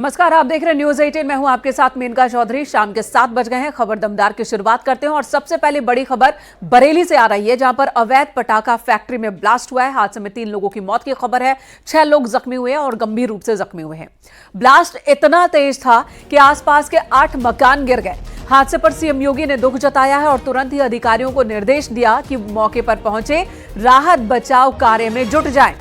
नमस्कार, आप देख रहे हैं न्यूज 18। मैं हूं आपके साथ मेनका चौधरी। शाम के 7 बज गए हैं। खबर दमदार की शुरुआत करते हैं और सबसे पहले बड़ी खबर बरेली से आ रही है, जहां पर अवैध पटाखा फैक्ट्री में ब्लास्ट हुआ है। हादसे में 3 लोगों की मौत की खबर है। 6 लोग जख्मी हुए हैं और गंभीर रूप से जख्मी हुए हैं। ब्लास्ट इतना तेज था कि आसपास के 8 मकान गिर गए। हादसे पर सीएम योगी ने दुख जताया है और तुरंत ही अधिकारियों को निर्देश दिया कि मौके पर पहुंचे राहत बचाव कार्य में जुट जाएं।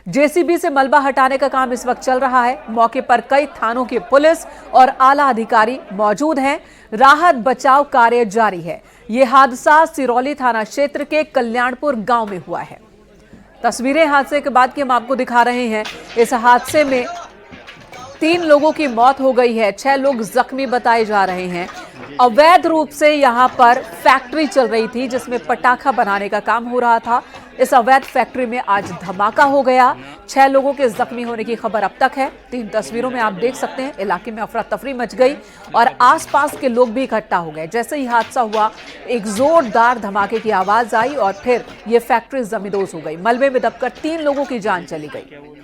जेसीबी से मलबा हटाने का काम इस वक्त चल रहा है। मौके पर कई थानों की पुलिस और आला अधिकारी मौजूद हैं। राहत बचाव कार्य जारी है। यह हादसा सिरौली थाना क्षेत्र के कल्याणपुर गांव में हुआ है। तस्वीरें हादसे के बाद की हम आपको दिखा रहे हैं। इस हादसे में 3 लोगों की मौत हो गई है, 6 लोग जख्मी बताए जा रहे हैं। अवैध रूप से यहां पर फैक्ट्री चल रही थी जिसमें पटाखा बनाने का काम हो रहा था। इस अवैध फैक्ट्री में आज धमाका हो गया। 6 लोगों के जख्मी होने की खबर अब तक है। 3 तस्वीरों में आप देख सकते हैं इलाके में अफरा तफरी मच गई और आसपास के लोग भी इकट्ठा हो गए। जैसे ही हादसा हुआ, एक जोरदार धमाके की आवाज आई और फिर यह फैक्ट्री जमींदोज हो गई। मलबे में दबकर 3 लोगों की जान चली गई।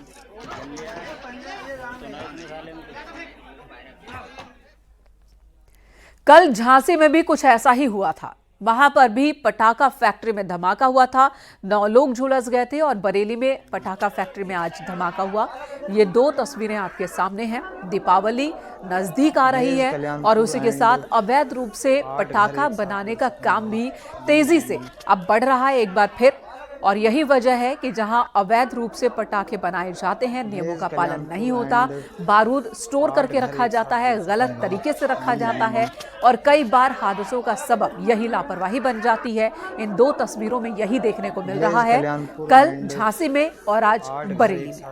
कल झांसी में भी कुछ ऐसा ही हुआ था। वहां पर भी पटाखा फैक्ट्री में धमाका हुआ था। 9 लोग झुलस गए थे और बरेली में पटाखा फैक्ट्री में आज धमाका हुआ। ये 2 तस्वीरें आपके सामने हैं। दीपावली नजदीक आ रही है और उसी के साथ अवैध रूप से पटाखा बनाने का काम भी तेजी से अब बढ़ रहा है एक बार फिर। और यही वजह है कि जहां अवैध रूप से पटाखे बनाए जाते हैं, नियमों का पालन नहीं होता, बारूद स्टोर करके रखा जाता है, गलत तरीके से रखा जाता है और कई बार हादसों का सबब यही लापरवाही बन जाती है। इन 2 तस्वीरों में यही देखने को मिल रहा है, कल झांसी में और आज बरेली में।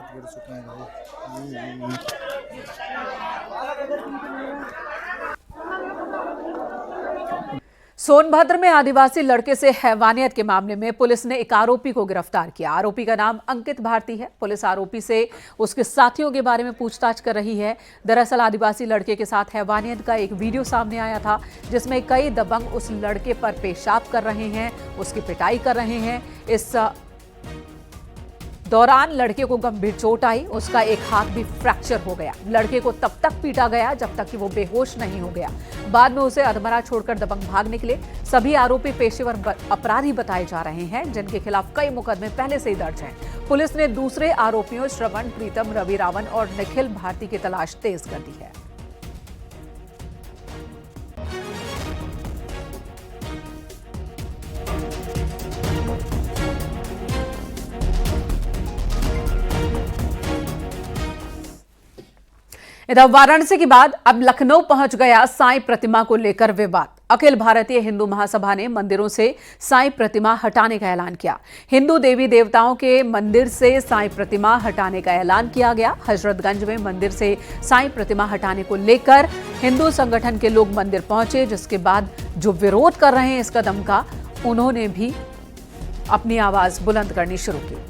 सोनभद्र में आदिवासी लड़के से हैवानियत के मामले में पुलिस ने एक आरोपी को गिरफ्तार किया। आरोपी का नाम अंकित भारती है। पुलिस आरोपी से उसके साथियों के बारे में पूछताछ कर रही है। दरअसल आदिवासी लड़के के साथ हैवानियत का एक वीडियो सामने आया था जिसमें कई दबंग उस लड़के पर पेशाब कर रहे हैं, उसकी पिटाई कर रहे हैं। इस दौरान लड़के को गंभीर चोट आई, उसका एक हाथ भी फ्रैक्चर हो गया। लड़के को तब तक पीटा गया जब तक कि वो बेहोश नहीं हो गया। बाद में उसे अधमरा छोड़कर दबंग भाग निकले। सभी आरोपी पेशेवर अपराधी बताए जा रहे हैं जिनके खिलाफ कई मुकदमे पहले से ही दर्ज हैं। पुलिस ने दूसरे आरोपियों श्रवण, प्रीतम, रवि रावण और निखिल भारती की तलाश तेज कर दी है। इधर वाराणसी के बाद अब लखनऊ पहुंच गया साईं प्रतिमा को लेकर विवाद। अखिल भारतीय हिंदू महासभा ने मंदिरों से साईं प्रतिमा हटाने का ऐलान किया। हिंदू देवी देवताओं के मंदिर से साईं प्रतिमा हटाने का ऐलान किया गया। हजरतगंज में मंदिर से साईं प्रतिमा हटाने को लेकर हिंदू संगठन के लोग मंदिर पहुंचे, जिसके बाद जो विरोध कर रहे हैं इस कदम का, उन्होंने भी अपनी आवाज बुलंद करनी शुरू की।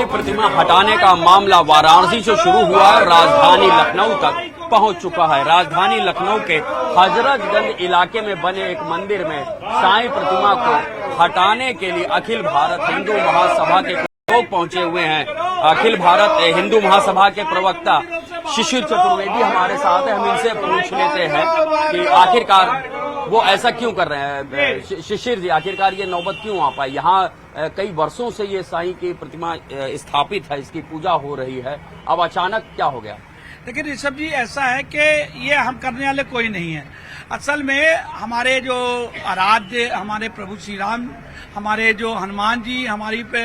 प्रतिमा हटाने का मामला वाराणसी से शुरू हुआ है, राजधानी लखनऊ तक पहुंच चुका है। राजधानी लखनऊ के हजरतगंज इलाके में बने एक मंदिर में साईं प्रतिमा को हटाने के लिए अखिल भारत हिंदू महासभा के लोग पहुंचे हुए हैं। अखिल भारत हिंदू महासभा के प्रवक्ता शिशिर चतुर्वेदी हमारे साथ है। हम इनसे पूछ लेते हैं कि आखिरकार वो ऐसा क्यों कर रहे हैं। शिशिर जी, आखिरकार ये नौबत क्यों आ पाई? यहाँ कई वर्षों से ये साईं की प्रतिमा स्थापित है, इसकी पूजा हो रही है, अब अचानक क्या हो गया? लेकिन ऋषभ जी, ऐसा है कि ये हम करने वाले कोई नहीं है। असल में हमारे जो आराध्य, हमारे प्रभु श्री राम, हमारे जो हनुमान जी, हमारी पे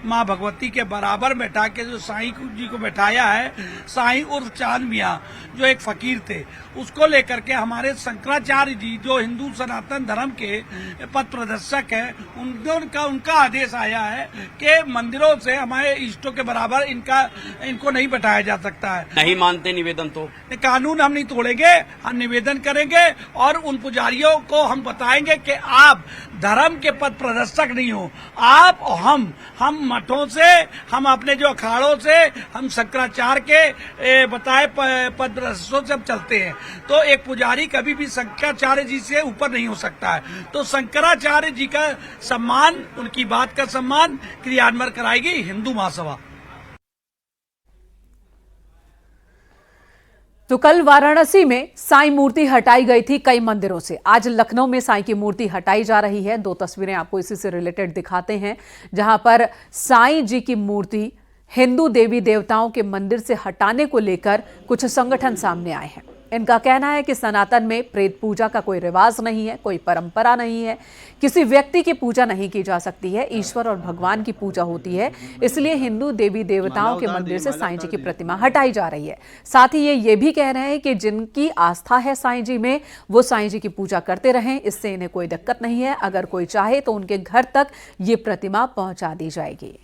माँ भगवती के बराबर बैठा के जो साईं जी को बैठाया है, साईं उर्फ चांद मियाँ जो एक फकीर थे, उसको लेकर के हमारे शंकराचार्य जी जो हिंदू सनातन धर्म के पथ प्रदर्शक है, उनका आदेश आया है कि मंदिरों से हमारे इष्टों के बराबर इनको नहीं बैठाया जा सकता है। नहीं मानते निवेदन तो कानून हम नहीं तोड़ेंगे, हम निवेदन करेंगे और उन पुजारियों को हम बताएंगे कि आप धर्म के पथ प्रदर्शक नहीं हो। आप और हम मठों से, हम अपने जो अखाड़ों से, हम शंकराचार्य के बताए पद प्रदर्शकों से चलते हैं। तो एक पुजारी कभी भी शंकराचार्य जी से ऊपर नहीं हो सकता है। तो शंकराचार्य जी का सम्मान, उनकी बात का सम्मान क्रियान्वयन कराएगी हिंदू महासभा। तो कल वाराणसी में साईं मूर्ति हटाई गई थी कई मंदिरों से। आज लखनऊ में साईं की मूर्ति हटाई जा रही है। 2 तस्वीरें आपको इसी से रिलेटेड दिखाते हैं, जहां पर साईं जी की मूर्ति हिंदू देवी देवताओं के मंदिर से हटाने को लेकर कुछ संगठन सामने आए हैं। इनका कहना है कि सनातन में प्रेत पूजा का कोई रिवाज नहीं है, कोई परंपरा नहीं है, किसी व्यक्ति की पूजा नहीं की जा सकती है, ईश्वर और भगवान की पूजा होती है। इसलिए हिंदू देवी देवताओं के मंदिर से साईं जी की प्रतिमा हटाई जा रही है। साथ ही ये भी कह रहे हैं कि जिनकी आस्था है साईं जी में, वो साईं जी की पूजा करते रहें, इससे इन्हें कोई दिक्कत नहीं है। अगर कोई चाहे तो उनके घर तक ये प्रतिमा पहुंचा दी जाएगी।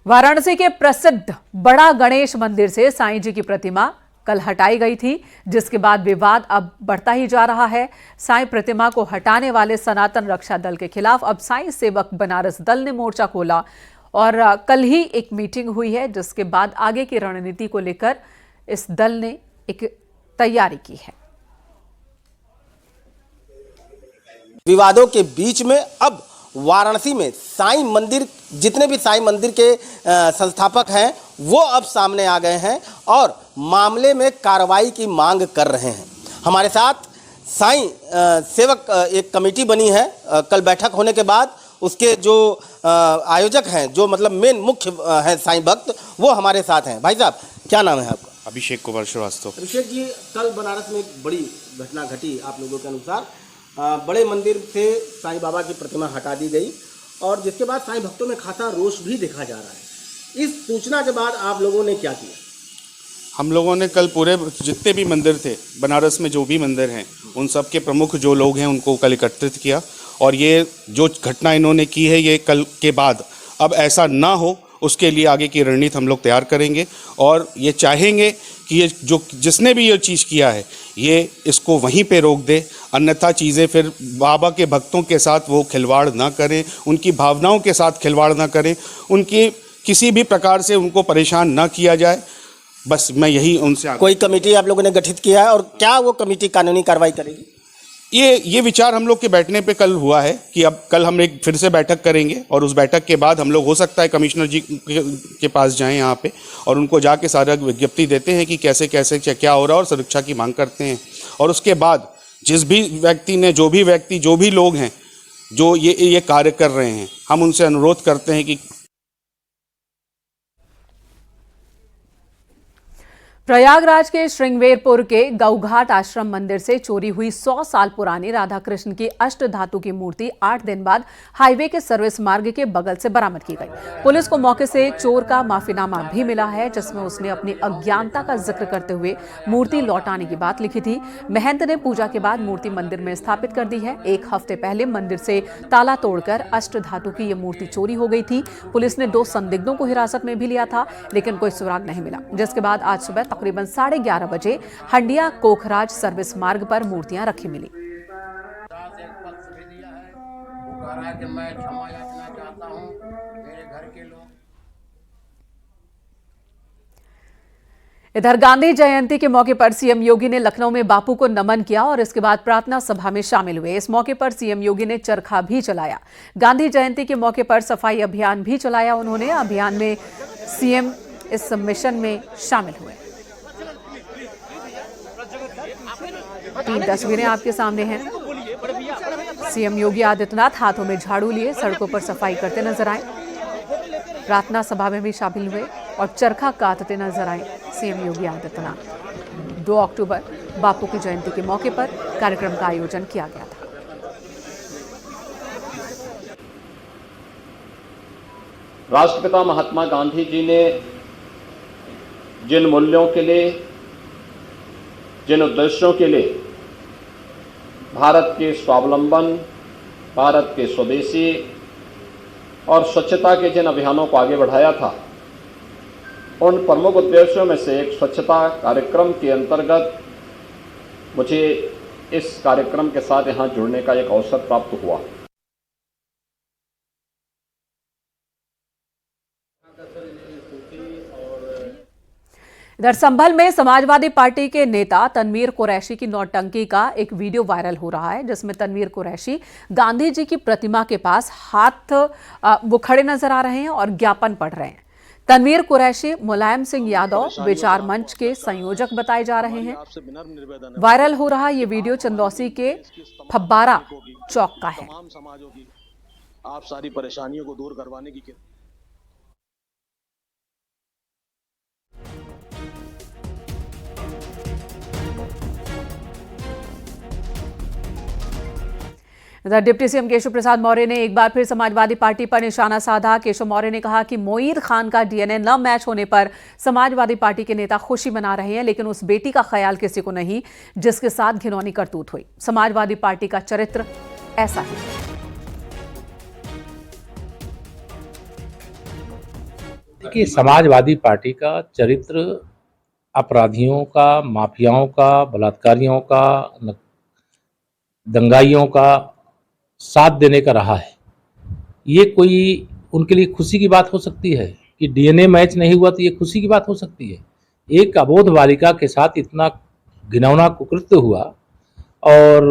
वाराणसी के प्रसिद्ध बड़ा गणेश मंदिर से साईं जी की प्रतिमा कल हटाई गई थी, जिसके बाद विवाद अब बढ़ता ही जा रहा है। साईं प्रतिमा को हटाने वाले सनातन रक्षा दल के खिलाफ अब साईं सेवक बनारस दल ने मोर्चा खोला और कल ही एक मीटिंग हुई है, जिसके बाद आगे की रणनीति को लेकर इस दल ने एक तैयारी की है। विवादों के बीच में अब वाराणसी में साईं मंदिर, जितने भी साईं मंदिर के संस्थापक हैं वो अब सामने आ गए हैं और मामले में कार्रवाई की मांग कर रहे हैं। हमारे साथ साईं सेवक एक कमेटी बनी है। कल बैठक होने के बाद उसके जो आयोजक हैं, जो मतलब मेन मुख्य हैं साईं भक्त, वो हमारे साथ हैं। भाई साहब, क्या नाम है आपका? अभिषेक कुमार श्रीवास्तव। अभिषेक जी, कल बनारस में एक बड़ी घटना घटी आप लोगों के अनुसार। बड़े मंदिर से साईं बाबा की प्रतिमा हटा दी गई और जिसके बाद साईं भक्तों में खासा रोष भी देखा जा रहा है। इस सूचना के बाद आप लोगों ने क्या किया? हम लोगों ने कल पूरे जितने भी मंदिर थे बनारस में, जो भी मंदिर हैं, उन सब के प्रमुख जो लोग हैं उनको कल एकत्रित किया और ये जो घटना इन्होंने की है, ये कल के बाद अब ऐसा ना हो, उसके लिए आगे की रणनीति हम लोग तैयार करेंगे और ये चाहेंगे कि ये जो जिसने भी ये चीज़ किया है ये इसको वहीं पे रोक दे, अन्यथा चीज़ें फिर बाबा के भक्तों के साथ वो खिलवाड़ ना करें, उनकी भावनाओं के साथ खिलवाड़ ना करें, उनकी किसी भी प्रकार से उनको परेशान ना किया जाए। बस मैं यही उनसे कोई कमेटी आप लोगों ने गठित किया है और क्या वो कमेटी कानूनी कार्रवाई करेगी? ये विचार हम लोग के बैठने पे कल हुआ है कि अब कल हम एक फिर से बैठक करेंगे और उस बैठक के बाद हम लोग हो सकता है कमिश्नर जी के पास जाएं यहाँ पे और उनको जाके सारा विज्ञप्ति देते हैं कि कैसे कैसे क्या हो रहा है और सुरक्षा की मांग करते हैं। और उसके बाद जिस भी व्यक्ति ने, जो भी लोग हैं जो ये कार्य कर रहे हैं, हम उनसे अनुरोध करते हैं कि प्रयागराज के श्रृंगवेरपुर के गौघाट आश्रम मंदिर से चोरी हुई 100 साल पुरानी राधा कृष्ण की अष्ट धातु की मूर्ति 8 दिन बाद हाईवे के सर्विस मार्ग के बगल से बरामद की गई। पुलिस को मौके से चोर का माफीनामा भी मिला है, जिसमें उसने अपनी अज्ञानता का जिक्र करते हुए मूर्ति लौटाने की बात लिखी थी। महंत ने पूजा के बाद मूर्ति मंदिर में स्थापित कर दी है। 1 हफ्ते पहले मंदिर से ताला तोड़कर अष्ट धातु की ये मूर्ति चोरी हो गई थी। पुलिस ने 2 संदिग्धों को हिरासत में भी लिया था, लेकिन कोई सुराग नहीं मिला, जिसके बाद आज सुबह तकरीबन 11:30 बजे हंडिया कोखराज सर्विस मार्ग पर मूर्तियां रखी मिली। इधर गांधी जयंती के मौके पर सीएम योगी ने लखनऊ में बापू को नमन किया और इसके बाद प्रार्थना सभा में शामिल हुए। इस मौके पर सीएम योगी ने चरखा भी चलाया। गांधी जयंती के मौके पर सफाई अभियान भी चलाया उन्होंने। अभियान में सीएम इस मिशन में शामिल हुए। 3 तस्वीरें आपके सामने हैं। सीएम योगी आदित्यनाथ हाथों में झाड़ू लिए सड़कों पर सफाई करते नजर आए। प्रार्थना सभा में भी शामिल हुए और चरखा काटते नजर आए सीएम योगी आदित्यनाथ। 2 अक्टूबर बापू की जयंती के मौके पर कार्यक्रम का आयोजन किया गया था। राष्ट्रपिता महात्मा गांधी जी ने जिन मूल्यों के लिए, जिन उद्देश्यों के लिए भारत के स्वावलंबन, भारत के स्वदेशी और स्वच्छता के जिन अभियानों को आगे बढ़ाया था, उन प्रमुख उद्देश्यों में से एक स्वच्छता कार्यक्रम के अंतर्गत मुझे इस कार्यक्रम के साथ यहाँ जुड़ने का एक अवसर प्राप्त हुआ। इधर संभल में समाजवादी पार्टी के नेता तनवीर कुरैशी की नौटंकी का एक वीडियो वायरल हो रहा है, जिसमें तनवीर कुरैशी गांधी जी की प्रतिमा के पास वो खड़े नजर आ रहे हैं और ज्ञापन पढ़ रहे हैं। तनवीर कुरैशी मुलायम सिंह यादव विचार मंच के संयोजक बताए जा रहे हैं। वायरल हो रहा ये वीडियो चंदौसी के फब्बारा चौक का है। आप सारी परेशानियों को दूर करवाने की इधर डिप्टी सीएम केशव प्रसाद मौर्य ने एक बार फिर समाजवादी पार्टी पर निशाना साधा। केशव मौर्य ने कहा कि मोईद खान का डीएनए न मैच होने पर समाजवादी पार्टी के नेता खुशी मना रहे हैं, लेकिन उस बेटी का ख्याल किसी को नहीं जिसके साथ घिनौनी करतूत हुई। समाजवादी पार्टी का चरित्र ऐसा ही है। देखिए, समाजवादी पार्टी का चरित्र अपराधियों का, माफियाओं का, बलात्कारियों का, दंगाइयों का साथ देने का रहा है। ये कोई उनके लिए खुशी की बात हो सकती है कि डीएनए मैच नहीं हुआ, तो ये खुशी की बात हो सकती है। एक अबोध बालिका के साथ इतना घिनौना कुकृत्य हुआ और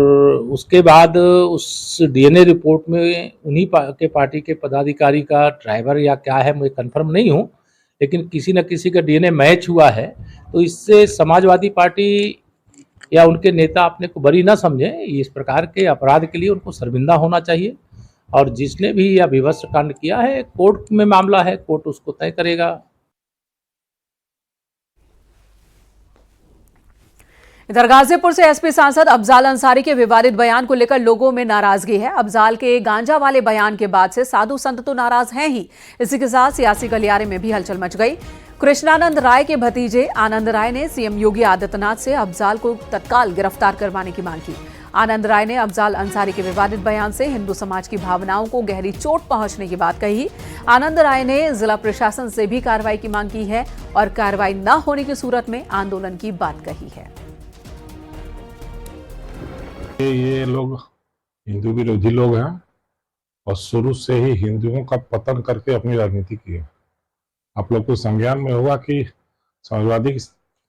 उसके बाद उस डीएनए रिपोर्ट में उन्हीं के पार्टी के पदाधिकारी का ड्राइवर या क्या है, मुझे कंफर्म नहीं हूँ, लेकिन किसी न किसी का डीएनए मैच हुआ है। तो इससे समाजवादी पार्टी या उनके नेता अपने को बरी ना समझें। इस प्रकार के अपराध के लिए उनको शर्मिंदा होना चाहिए और जिसने भी यह विभत्स कांड किया है, कोर्ट में मामला है, कोर्ट उसको तय करेगा। इधर गाजीपुर से एसपी सांसद अफजाल अंसारी के विवादित बयान को लेकर लोगों में नाराजगी है। अफजाल के गांजा वाले बयान के बाद से साधु संत तो नाराज हैं ही, इसी के साथ सियासी गलियारे में भी हलचल मच गई। कृष्णानंद राय के भतीजे आनंद राय ने सीएम योगी आदित्यनाथ से अफजाल को तत्काल गिरफ्तार करवाने की मांग की। आनंद राय ने अफजाल अंसारी के विवादित बयान से हिंदू समाज की भावनाओं को गहरी चोट पहुंचने की बात कही। आनंद राय ने जिला प्रशासन से भी कार्रवाई की मांग की है और कार्रवाई न होने की सूरत में आंदोलन की बात कही है। ये लोग हिंदू विरोधी लोग हैं और शुरू से ही हिंदुओं का पतन करके अपनी राजनीति की है। आप लोग को संज्ञान में होगा कि समाजवादी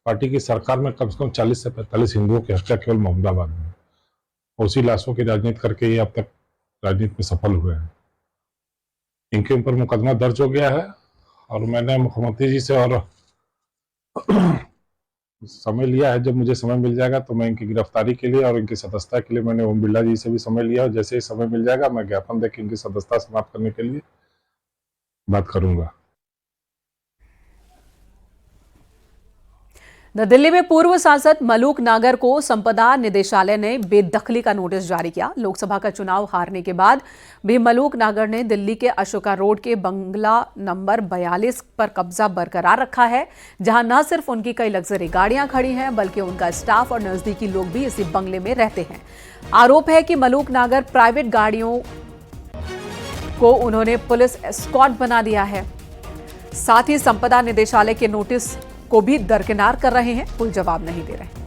पार्टी की सरकार में कम से कम 40 से 45 हिंदुओं की हत्या केवल मोहम्मदाबाद में, उसी लाशों की राजनीति करके ये अब तक राजनीति में सफल हुए हैं। इनके ऊपर मुकदमा दर्ज हो गया है और मैंने मुख्यमंत्री जी से और समय लिया है। जब मुझे समय मिल जाएगा तो मैं इनकी गिरफ्तारी के लिए और इनकी सदस्यता के लिए मैंने ओम बिरला जी से भी समय लिया और जैसे ही समय मिल जाएगा मैं ज्ञापन देकर इनकी सदस्यता समाप्त करने के लिए बात करूंगा। दिल्ली में पूर्व सांसद मलूक नागर को संपदा निदेशालय ने बेदखली का नोटिस जारी किया। लोकसभा का चुनाव हारने के बाद भी मलूक नागर ने दिल्ली के अशोका रोड के बंगला नंबर 42 पर कब्जा बरकरार रखा है, जहां न सिर्फ उनकी कई लग्जरी गाड़ियां खड़ी हैं बल्कि उनका स्टाफ और नजदीकी लोग भी इसी बंगले में रहते हैं। आरोप है कि मलूक नागर प्राइवेट गाड़ियों को उन्होंने पुलिस एस्कॉर्ट बना दिया है। साथ ही संपदा निदेशालय के नोटिस को भी दरकिनार कर रहे हैं, कोई जवाब नहीं दे रहे।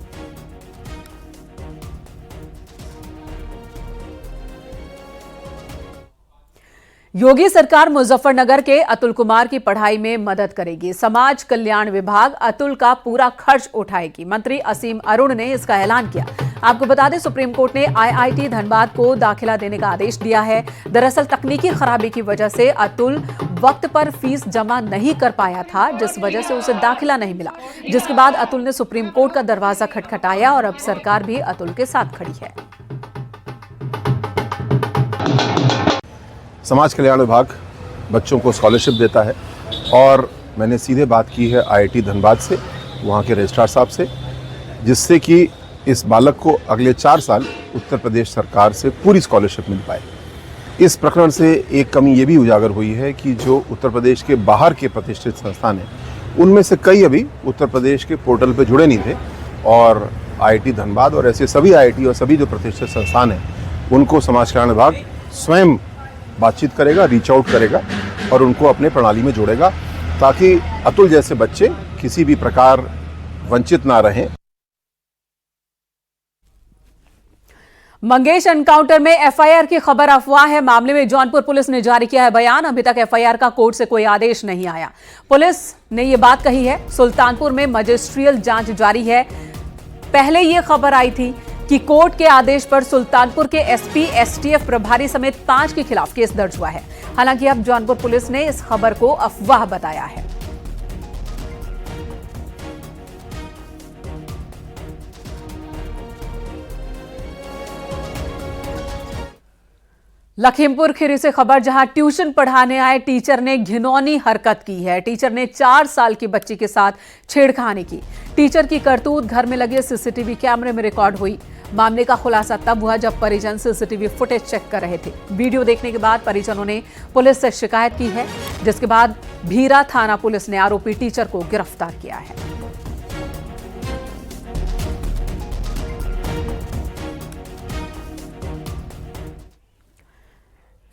योगी सरकार मुजफ्फरनगर के अतुल कुमार की पढ़ाई में मदद करेगी। समाज कल्याण विभाग अतुल का पूरा खर्च उठाएगी। मंत्री असीम अरुण ने इसका ऐलान किया। आपको बता दें, सुप्रीम कोर्ट ने आईआईटी धनबाद को दाखिला देने का आदेश दिया है। दरअसल तकनीकी खराबी की वजह से अतुल वक्त पर फीस जमा नहीं कर पाया था, जिस वजह से उसे दाखिला नहीं मिला, जिसके बाद अतुल ने सुप्रीम कोर्ट का दरवाजा खटखटाया और अब सरकार भी अतुल के साथ खड़ी है। समाज कल्याण विभाग बच्चों को स्कॉलरशिप देता है और मैंने सीधे बात की है आईआईटी धनबाद से, वहाँ के रजिस्ट्रार साहब से, जिससे कि इस बालक को अगले 4 साल उत्तर प्रदेश सरकार से पूरी स्कॉलरशिप मिल पाए। इस प्रकरण से एक कमी ये भी उजागर हुई है कि जो उत्तर प्रदेश के बाहर के प्रतिष्ठित संस्थान हैं, उनमें से कई अभी उत्तर प्रदेश के पोर्टल पर जुड़े नहीं थे और आईआईटी धनबाद और ऐसे सभी आईआईटी और सभी जो प्रतिष्ठित संस्थान हैं उनको समाज कल्याण विभाग स्वयं बातचीत करेगा, रीच आउट करेगा और उनको अपने प्रणाली में जोड़ेगा ताकि अतुल जैसे बच्चे किसी भी प्रकार वंचित ना रहें। मंगेश एनकाउंटर में एफआईआर की खबर अफवाह है। मामले में जौनपुर पुलिस ने जारी किया है बयान। अभी तक एफआईआर का कोर्ट से कोई आदेश नहीं आया। पुलिस ने यह बात कही है। सुल्तानपुर में मजिस्ट्रियल जांच जारी है। पहले यह खबर आई थी कि कोर्ट के आदेश पर सुल्तानपुर के एसपी एसटीएफ प्रभारी समेत 5 के खिलाफ केस दर्ज हुआ है। हालांकि अब जौनपुर पुलिस ने इस खबर को अफवाह बताया है। लखीमपुर खीरी से खबर, जहां ट्यूशन पढ़ाने आए टीचर ने घिनौनी हरकत की है। टीचर ने 4 साल की बच्ची के साथ छेड़खानी की। टीचर की करतूत घर में लगे सीसीटीवी कैमरे में रिकॉर्ड हुई। मामले का खुलासा तब हुआ जब परिजन सीसीटीवी फुटेज चेक कर रहे थे। वीडियो देखने के बाद परिजनों ने पुलिस से शिकायत की है, जिसके बाद भीरा थाना पुलिस ने आरोपी टीचर को गिरफ्तार किया है।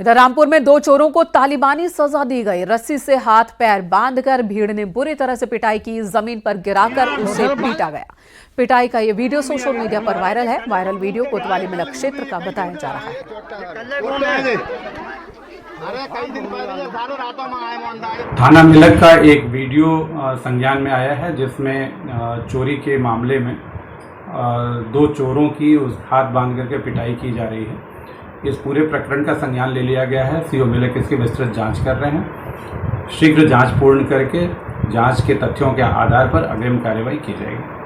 इधर रामपुर में 2 चोरों को तालिबानी सजा दी गई। रस्सी से हाथ पैर बांधकर भीड़ ने बुरी तरह से पिटाई की। जमीन पर गिराकर उसे पीटा गया। पिटाई का यह वीडियो सोशल मीडिया पर वायरल है। वायरल वीडियो कोतवाली मिलक क्षेत्र का बताया जा रहा है। थाना मिलक का एक वीडियो संज्ञान में आया है, जिसमें चोरी के मामले में 2 चोरों की हाथ बांध करके पिटाई की जा रही है। इस पूरे प्रकरण का संज्ञान ले लिया गया है। सीओ मिलक इसकी विस्तृत जांच कर रहे हैं। शीघ्र जांच पूर्ण करके जांच के तथ्यों के आधार पर अग्रिम कार्रवाई की जाएगी।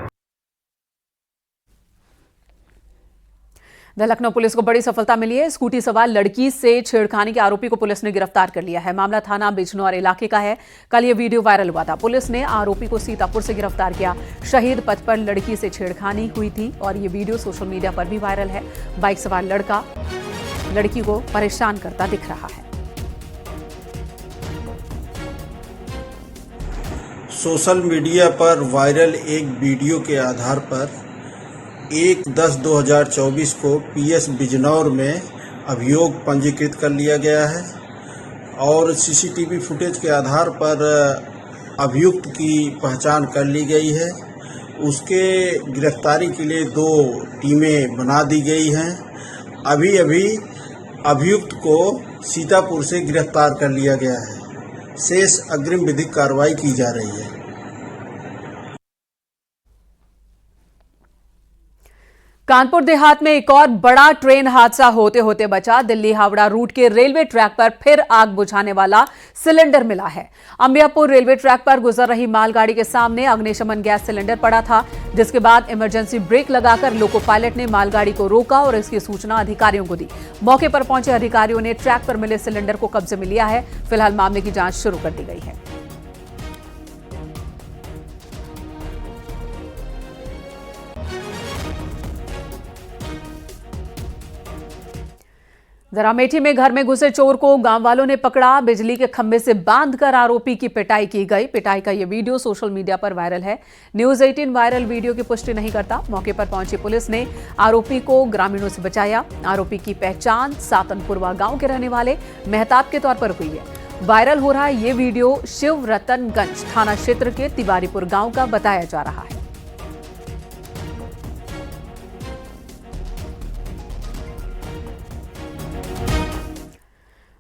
लखनऊ पुलिस को बड़ी सफलता मिली है। स्कूटी सवार लड़की से छेड़खानी के आरोपी को पुलिस ने गिरफ्तार कर लिया है। मामला थाना बिजनौर इलाके का है। कल यह वीडियो वायरल हुआ था। पुलिस ने आरोपी को सीतापुर से गिरफ्तार किया। शहीद पथ पर लड़की से छेड़खानी हुई थी और यह वीडियो सोशल मीडिया पर भी वायरल है। बाइक सवार लड़का लड़की को परेशान करता दिख रहा है। सोशल मीडिया पर वायरल एक वीडियो के आधार पर 1/10/2024 को पीएस बिजनौर में अभियोग पंजीकृत कर लिया गया है और सीसीटीवी फुटेज के आधार पर अभियुक्त की पहचान कर ली गई है। उसके गिरफ्तारी के लिए 2 टीमें बना दी गई हैं। अभी अभियुक्त को सीतापुर से गिरफ्तार कर लिया गया है। शेष अग्रिम विधिक कार्रवाई की जा रही है। कानपुर देहात में एक और बड़ा ट्रेन हादसा होते होते बचा। दिल्ली हावड़ा रूट के रेलवे ट्रैक पर फिर आग बुझाने वाला सिलेंडर मिला है। अंबियापुर रेलवे ट्रैक पर गुजर रही मालगाड़ी के सामने अग्निशमन गैस सिलेंडर पड़ा था, जिसके बाद इमरजेंसी ब्रेक लगाकर लोको पायलट ने मालगाड़ी को रोका और इसकी सूचना अधिकारियों को दी। मौके पर पहुंचे अधिकारियों ने ट्रैक पर मिले सिलेंडर को कब्जे में लिया है। फिलहाल मामले की जांच शुरू कर दी गई है। अमेठी में घर में घुसे चोर को गांव वालों ने पकड़ा। बिजली के खंभे से बांधकर आरोपी की पिटाई की गई। पिटाई का यह वीडियो सोशल मीडिया पर वायरल है। न्यूज 18 वायरल वीडियो की पुष्टि नहीं करता। मौके पर पहुंची पुलिस ने आरोपी को ग्रामीणों से बचाया। आरोपी की पहचान सातनपुरवा गांव के रहने वाले मेहताब के तौर पर हुई है। वायरल हो रहा ये वीडियो शिव रतनगंज थाना क्षेत्र के तिवारीपुर गांव का बताया जा रहा है।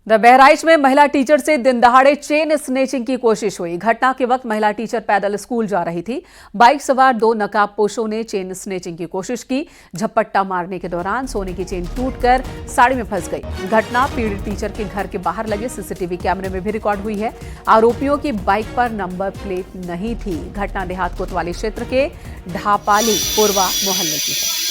बहराइच में महिला टीचर से दिन दहाड़े चेन स्नेचिंग की कोशिश हुई। घटना के वक्त महिला टीचर पैदल स्कूल जा रही थी। बाइक सवार 2 नकाबपोशों ने चेन स्नेचिंग की कोशिश की। झपट्टा मारने के दौरान सोने की चेन टूटकर साड़ी में फंस गई। घटना पीड़ित टीचर के घर के बाहर लगे सीसीटीवी कैमरे में भी रिकॉर्ड हुई है। आरोपियों की बाइक पर नंबर प्लेट नहीं थी। घटना देहात कोतवाली क्षेत्र के ढापाली पुरवा मोहल्ले की है।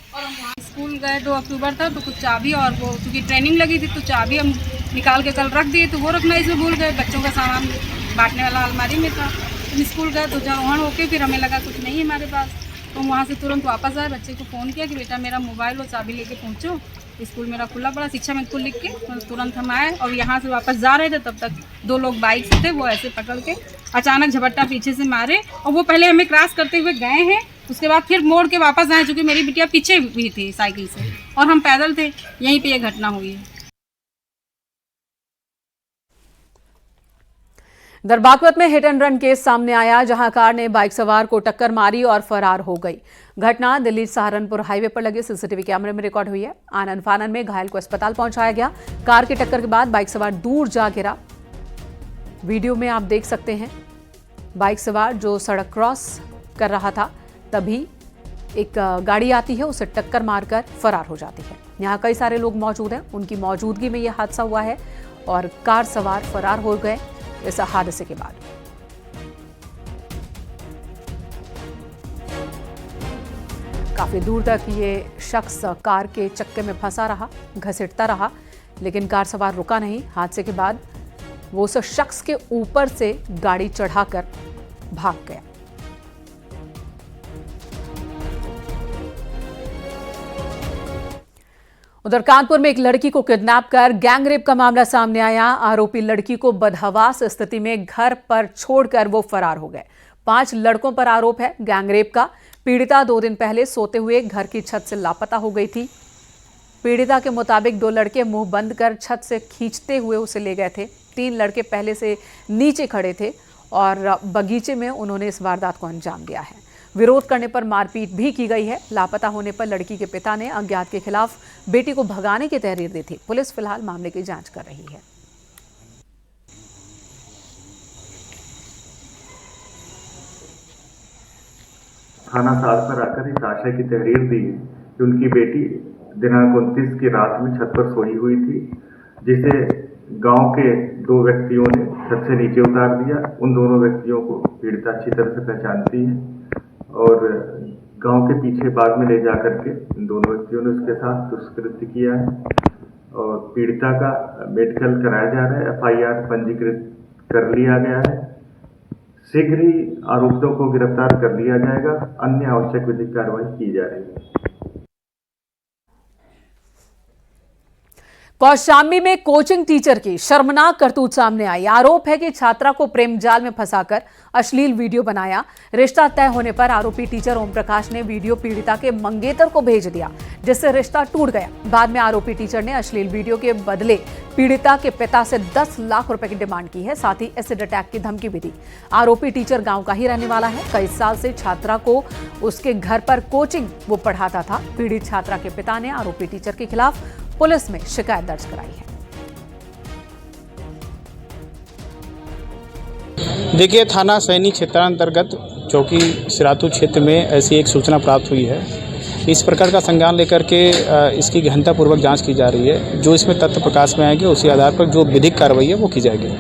और हम वहाँ स्कूल गए 2 अक्टूबर तक, तो कुछ चाबी और वो क्योंकि ट्रेनिंग लगी थी तो चाबी हम निकाल के कल रख दिए, तो वो रखना इसमें भूल गए। बच्चों का सामान बांटने वाला अलमारी में था। हम स्कूल गए तो जब वहाँ होके फिर हमें लगा कुछ नहीं है हमारे पास, तो हम वहाँ से तुरंत वापस आए। बच्चे को फ़ोन किया कि बेटा मेरा मोबाइल और चाबी लेके पहुँचो। स्कूल मेरा खुला पड़ा, शिक्षा में लिख के तो तुरंत हम आए और यहाँ से वापस जा रहे थे। तब तक 2 लोग बाइक से थे, वो ऐसे पकड़ के अचानक झपट्टा पीछे से मारे और वो पहले हमें क्रॉस करते हुए गए हैं। उसके बाद फिर मोड़ के वापस आए, चूँकि मेरी बिटिया पीछे भी थी साइकिल से और हम पैदल थे। यहीं पे ये घटना हुई है। इधर बागपत में हिट एंड रन केस सामने आया, जहां कार ने बाइक सवार को टक्कर मारी और फरार हो गई। घटना दिल्ली सहारनपुर हाईवे पर लगे सीसीटीवी कैमरे में रिकॉर्ड हुई है। आनन फानन में घायल को अस्पताल पहुंचाया गया। कार की टक्कर के बाद बाइक सवार दूर जा गिरा। वीडियो में आप देख सकते हैं बाइक सवार जो सड़क क्रॉस कर रहा था, तभी एक गाड़ी आती है, उसे टक्कर मारकर फरार हो जाती है। यहाँ कई सारे लोग मौजूद हैं, उनकी मौजूदगी में यह हादसा हुआ है और कार सवार फरार हो गए इस हादसे के बाद। काफी दूर तक ये शख्स कार के चक्के में फंसा रहा, घसीटता रहा, लेकिन कार सवार रुका नहीं। हादसे के बाद वो उस शख्स के ऊपर से गाड़ी चढ़ाकर भाग गया। उधर कानपुर में एक लड़की को किडनैप कर गैंगरेप का मामला सामने आया। आरोपी लड़की को बदहवास स्थिति में घर पर छोड़कर वो फरार हो गए। 5 लड़कों पर आरोप है गैंगरेप का। पीड़िता 2 दिन पहले सोते हुए घर की छत से लापता हो गई थी। पीड़िता के मुताबिक 2 लड़के मुंह बंद कर छत से खींचते हुए उसे ले गए थे। 3 लड़के पहले से नीचे खड़े थे और बगीचे में उन्होंने इस वारदात को अंजाम दिया है। विरोध करने पर मारपीट भी की गई है। लापता होने पर लड़की के पिता ने अज्ञात के खिलाफ बेटी को भगाने की तहरीर दी थी। पुलिस फिलहाल मामले की जांच कर रही है। थाना साल पर आकर इस आशय की तहरीर दी कि उनकी बेटी दिनांक 29 की रात में छत पर सोई हुई थी, जिसे गांव के 2 व्यक्तियों ने छत से नीचे उतार दिया। उन दोनों व्यक्तियों को पीड़िता अच्छी तरह से पहचानती है और गांव के पीछे बाग में ले जाकर के इन दोनों व्यक्तियों ने उसके साथ दुष्कृत्य किया है और पीड़िता का मेडिकल कराया जा रहा है। FIR पंजीकृत कर लिया गया है। शीघ्र ही आरोपियों को गिरफ्तार कर लिया जाएगा। अन्य आवश्यक विधिक कार्रवाई की जा रही है। कौशाम्बी में कोचिंग टीचर की शर्मनाक करतूत सामने आई। आरोप है कि छात्रा को प्रेम जाल में फंसाकर अश्लील वीडियो बनाया। रिश्ता तय होने पर आरोपी टीचर ओम प्रकाश ने वीडियो पीड़िता के मंगेतर को भेज दिया, जिससे रिश्ता टूट गया। बाद में आरोपी टीचर ने अश्लील वीडियो के बदले पीड़िता के पिता से 10 लाख रुपए की डिमांड की है, साथ ही एसिड अटैक की धमकी भी दी। आरोपी टीचर गांव का ही रहने वाला है। कई साल से छात्रा को उसके घर पर कोचिंग वो पढ़ाता था। पीड़ित छात्रा के पिता ने आरोपी टीचर के खिलाफ पुलिस में शिकायत दर्ज कराई है। देखिए, थाना सैनी क्षेत्रांतर्गत चौकी सिरातू क्षेत्र में ऐसी एक सूचना प्राप्त हुई है। इस प्रकार का संज्ञान लेकर के इसकी गहनतापूर्वक जांच की जा रही है। जो इसमें तथ्य प्रकाश में आएंगे उसी आधार पर जो विधिक कार्रवाई है वो की जाएगी।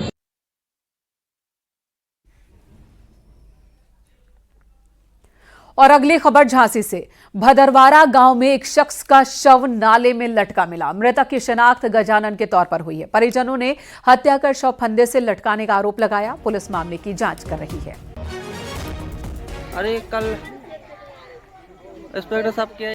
और अगली खबर झांसी से। भदरवारा गांव में एक शख्स का शव नाले में लटका मिला। मृतक की शिनाख्त गजानन के तौर पर हुई है। परिजनों ने हत्या कर शव फंदे से लटकाने का आरोप लगाया। पुलिस मामले की जांच कर रही है। अरे कल इंस्पेक्टर साहब के